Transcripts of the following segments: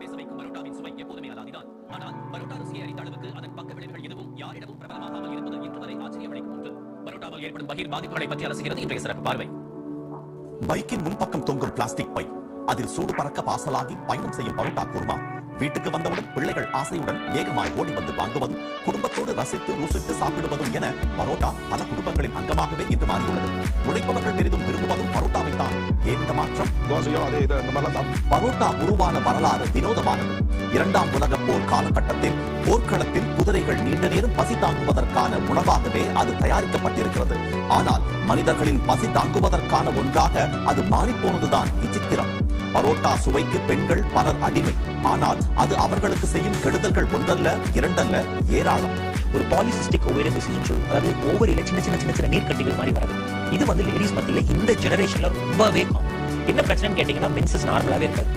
பேச வைக்கும் பரோட்டாவின் சுவை எப்போதுமே அலாதிதான். ஆனால் பரோட்டா ருசியை அறிந்த அளவுக்கு அதன் பக்க விளைவுகள் எதுவும் யாரிடமும் பிரபலமாகாமல் இருப்பது இன்று வரை ஆச்சரியமளிக்கும் ஒன்று. பரோட்டாவால் ஏற்படும் பகிர் பாதிப்புகளை பற்றி அலசுகிறது இன்றைய சிறப்பு பார்வை. பைக்கின் முன்பக்கம் தொங்கும் பிளாஸ்டிக் பை, அதில் சூடு பறக்க பாசலாகி பயணம் செய்யும் பரோட்டா குருமா, வீட்டுக்கு வந்தவுடன் பிள்ளைகள் ஆசையுடன் வேகமாய் ஓடி வந்து வாங்குவதும், குடும்பத்தோடு ரசித்து ருசித்து சாப்பிடுவதும் என பரோட்டா பல குடும்பங்களின் அங்கமாகவே இன்று மாறியுள்ளது. உழைப்பவர்கள் பெரிதும் விரும்புவதும் பரோட்டாவை தான். ஏன் இந்த மாற்றம்? பரோட்டா உருவான வரலாறு வினோதமானது. இரண்டாம் உலக போர் காலகட்டத்தில் போர்க்களத்தில் குதிரைகள் நீண்ட நேரம் பசி தாங்குவதற்கான உணவாகவே அது தயாரிக்கப்பட்டிருக்கிறது. ஆனால் மனிதர்களின் பசி தாங்குவதற்கான ஒன்றாக அது மாறிப்போனதுதான் விசித்திரம். பரோட்டா சுவைக்கு பெண்கள் பலர் அடிமை. ஆனால் அது அவர்களுக்கு செய்யும் கெடுதல்கள் ஒன்றல்ல, இரண்டல்ல, ஏராளம். ஒரு பாலிசிஸ்டிக் ஓவேரியன் டிசீஸ் சொல்லுவோம். அதாவது ஓவரியில சின்ன சின்ன சின்ன சின்ன நீர்க்கட்டிகள் மாதிரி வருது. இது வந்து லேடிஸ் மத்தியில இந்த ஜெனரேஷன்ல ரொம்பவே என்ன பிரச்சனைன்னு கேட்டீங்கன்னா, மென்சஸ் நார்மலாவே இருக்காது.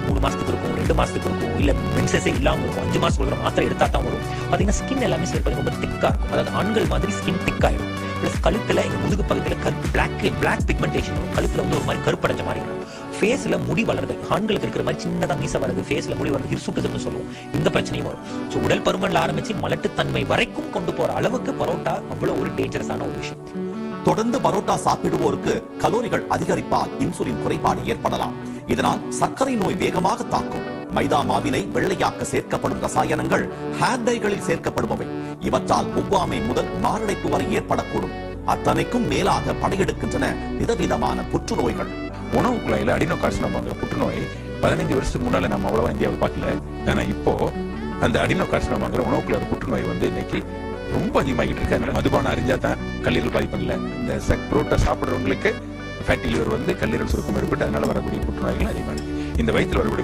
3 மாசத்துக்கு இருக்கும், 2 மாசத்துக்கு இருக்கும், இல்ல மென்சஸே இல்லாம இருக்கும். 5 மாசத்துக்கு மாத்திரை எடுத்தா தான் வரும். பாத்தீங்கன்னா ஸ்கின் எல்லாமே சேர்ப்பது ரொம்ப திக்கா இருக்கும். அதாவது ஆண்கள் மாதிரி ஸ்கின் திக்காயிடும். பிளஸ் கழுத்துல எங்க முதுகு பகுதியில் பிளாக் பிக்மெண்டேஷன் வரும். கழுத்துல வந்து ஒரு மாதிரி கருப்படைஞ்ச மாதிரி இருக்கும். ஃபேஸ்ல முடி வளருது. ஆண்களுக்கு இருக்கிற மாதிரி சின்னதா மீச வருது, ஃபேஸ்ல முடி வருது, ஹிர்சுட்டிசம்னு சொல்லுவோம். இந்த பிரச்சனையும் வரும். ஸோ உடல் பருமன்ல ஆரம்பிச்சு மலட்டுத்தன்மை வரைக்கும் கொண்டு போற அளவுக்கு பரோட்டா அவ்வளவு ஒரு டேஞ்சரஸான ஒரு விஷயம். தொடர்ந்து பரோட்டா சாப்பிடுவோருக்கு கலோரிகள் அதிகரிப்பால் இன்சுலின் குறைபாடு ஏற்படலாம். இதனால் சர்க்கரை நோய் வேகமாக தாக்கும். மைதா மாவினை வெள்ளையாக்க சேர்க்கப்படும் ரசாயனங்கள் ஹேர் டைகளில் சேர்க்கப்படுபவை. இவற்றால் ஒவ்வாமை முதல் மாரடைப்பு வரை ஏற்படக்கூடும். அத்தனைக்கும் மேலாக படையெடுக்கின்றன விதவிதமான புற்றுநோய்கள். உணவு குழாயில அடினோகார்சினோமாங்கிற புற்றுநோய் 15 வருஷத்துக்கு முன்னால நம்ம அவ்வளவா இந்தியாவில் பார்க்கல. ஆனா இப்போ அந்த அடினோகார்சினோமாங்கிற உணவு குழாய் புற்றுநோய் வந்து இன்னைக்கு ரொம்ப அதிகமாகிட்டு இருக்கு. அதனால மதுபானம் அறிஞ்சா தான் கல்லீரல் பாதிப்பு இல்லை. இந்த புரோட்டா சாப்பிடுறவங்களுக்கு ஃபேட்டி லிவர் வந்து கல்லீரல் சுருக்கம் ஏற்பட்டு அதனால வரக்கூடிய புற்றுநோய்கள் அதிகமாக இருக்கு. இந்த வயிற்றில் வரக்கூடிய